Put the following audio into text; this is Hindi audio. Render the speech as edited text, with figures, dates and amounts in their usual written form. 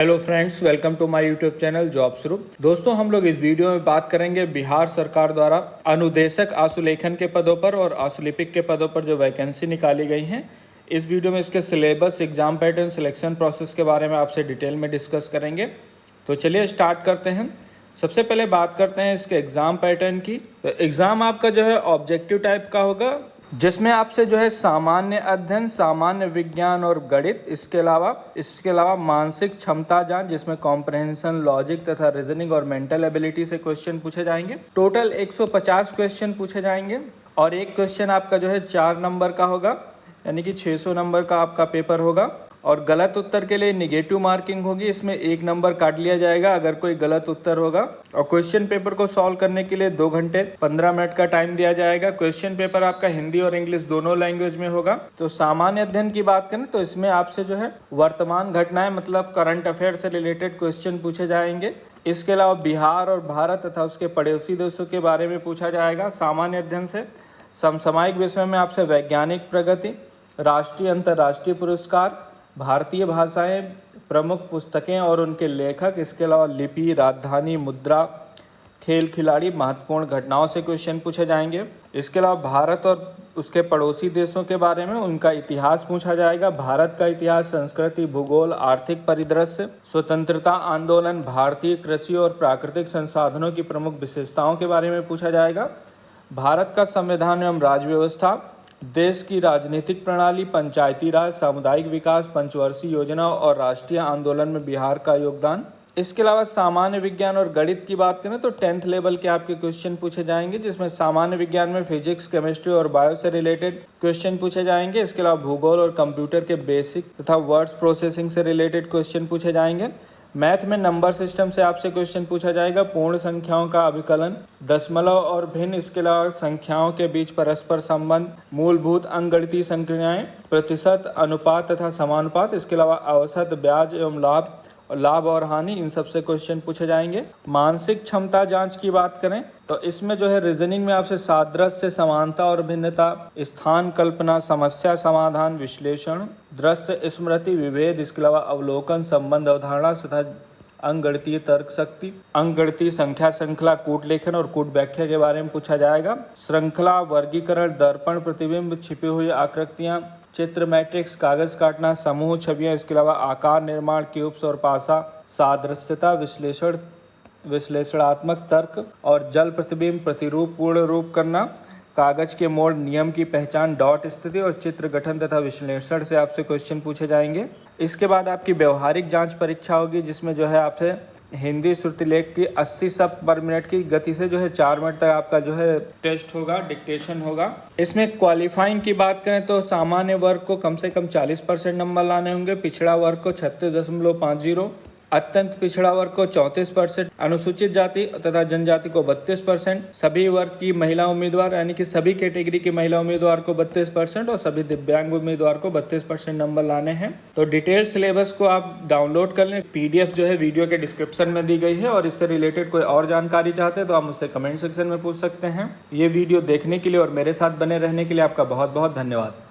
Hello friends, welcome to my YouTube channel job शुरू। दोस्तों, हम लोग इस वीडियो में बात करेंगे बिहार सरकार द्वारा अनुदेशक आशुलेखन के पदों पर और आशुलिपिक के पदों पर जो वैकेंसी निकाली गई हैं। इस वीडियो में इसके syllabus, exam pattern, selection process के बारे में आपसे डिटेल में डिस्कस करेंगे। तो चलिए स्टार्ट करते हैं। सबसे पहले बात करते हैं इसके एग्ज़ाम पैटर्न की। तो एग्ज़ाम आपका जो है ऑब्जेक्टिव टाइप का होगा, जिसमें आपसे जो है सामान्य अध्ययन, सामान्य विज्ञान और गणित, इसके अलावा मानसिक क्षमता जांच, जिसमें कॉम्प्रहेंशन, लॉजिक तथा रीजनिंग और मेंटल एबिलिटी से क्वेश्चन पूछे जाएंगे। टोटल 150 क्वेश्चन पूछे जाएंगे और एक क्वेश्चन आपका जो है 4 नंबर का होगा, यानी कि 600 नंबर का आपका पेपर होगा। और गलत उत्तर के लिए निगेटिव मार्किंग होगी, इसमें 1 नंबर काट लिया जाएगा अगर कोई गलत उत्तर होगा। और क्वेश्चन पेपर को सॉल्व करने के लिए 2 घंटे 15 मिनट का टाइम दिया जाएगा। क्वेश्चन पेपर आपका हिंदी और इंग्लिश दोनों लैंग्वेज में होगा। तो सामान्य अध्ययन की बात करें तो इसमें आपसे जो है वर्तमान घटनाएं, मतलब करंट अफेयर से रिलेटेड क्वेश्चन पूछे जाएंगे। इसके अलावा बिहार और भारत तथा उसके पड़ोसी देशों के बारे में पूछा जाएगा। सामान्य अध्ययन से समसामयिक विषयों में आपसे वैज्ञानिक प्रगति, राष्ट्रीय अंतर्राष्ट्रीय पुरस्कार, भारतीय भाषाएं, प्रमुख पुस्तकें और उनके लेखक, इसके अलावा लिपि, राजधानी, मुद्रा, खेल खिलाड़ी, महत्वपूर्ण घटनाओं से क्वेश्चन पूछे जाएंगे। इसके अलावा भारत और उसके पड़ोसी देशों के बारे में उनका इतिहास पूछा जाएगा। भारत का इतिहास, संस्कृति, भूगोल, आर्थिक परिदृश्य, स्वतंत्रता आंदोलन, भारतीय कृषि और प्राकृतिक संसाधनों की प्रमुख विशेषताओं के बारे में पूछा जाएगा। भारत का संविधान एवं राज्य व्यवस्था, देश की राजनीतिक प्रणाली, पंचायती राज, सामुदायिक विकास, पंचवर्षीय योजना और राष्ट्रीय आंदोलन में बिहार का योगदान। इसके अलावा सामान्य विज्ञान और गणित की बात करें तो 10th लेवल के आपके क्वेश्चन पूछे जाएंगे, जिसमें सामान्य विज्ञान में फिजिक्स, केमिस्ट्री और बायो से रिलेटेड क्वेश्चन पूछे जाएंगे। इसके अलावा भूगोल और कंप्यूटर के बेसिक तथा वर्ड्स प्रोसेसिंग से रिलेटेड क्वेश्चन पूछे जाएंगे। मैथ में नंबर सिस्टम से आपसे क्वेश्चन पूछा जाएगा। पूर्ण संख्याओं का अभिकलन, दशमलव और भिन्न, इसके अलावा संख्याओं के बीच परस्पर संबंध, मूलभूत अंकगणितीय संक्रियाएं, प्रतिशत, अनुपात तथा समानुपात, इसके अलावा औसत, ब्याज एवं लाभ और हानि, इन सब से क्वेश्चन पूछे जाएंगे। मानसिक क्षमता जांच की बात करें तो इसमें जो है रीजनिंग में आपसे सादृश्य, समानता और भिन्नता, स्थान कल्पना, समस्या समाधान, विश्लेषण, दृश्य स्मृति, विभेद, इसके अलावा अवलोकन, संबंध अवधारणा तथा अंकगणितीय तर्क शक्ति, अंकगणितीय संख्या श्रृंखला, कूट लेखन और कूट व्याख्या के बारे में पूछा जाएगा। श्रृंखला, वर्गीकरण, दर्पण, प्रतिबिंब, छिपी हुई आकृतियां, चित्र, मैट्रिक्स, कागज काटना, समूह छवियां, इसके अलावा आकार निर्माण, क्यूब्स और पासा, सादृश्यता, विश्लेषणात्मक तर्क और जल प्रतिबिंब, प्रतिरूप पूर्ण रूप करना, कागज के मोड़, नियम की पहचान, डॉट स्थिति और चित्र गठन तथा विश्लेषण से आपसे क्वेश्चन पूछे जाएंगे। इसके बाद आपकी व्यवहारिक जांच परीक्षा होगी, जिसमें जो है आपसे हिंदी श्रुतिलेख की 80 शब्द पर मिनट की गति से जो है 4 मिनट तक आपका जो है टेस्ट होगा, डिक्टेशन होगा। इसमें क्वालिफाइंग की बात करें तो सामान्य वर्ग को कम से कम 40% नंबर लाने होंगे, पिछड़ा वर्ग को 36.50, अत्यंत पिछड़ा वर्ग को 34%, अनुसूचित जाति तथा जनजाति को 32%, सभी वर्ग की महिला उम्मीदवार यानी कि सभी कैटेगरी की महिला उम्मीदवार को 32% और सभी दिव्यांग उम्मीदवार को 32% नंबर लाने हैं। तो डिटेल सिलेबस को आप डाउनलोड कर लें, PDF जो है वीडियो के डिस्क्रिप्शन में दी गई है। और इससे रिलेटेड कोई और जानकारी चाहते हैं तो आप मुझसे कमेंट सेक्शन में पूछ सकते हैं। ये वीडियो देखने के लिए और मेरे साथ बने रहने के लिए आपका बहुत बहुत धन्यवाद।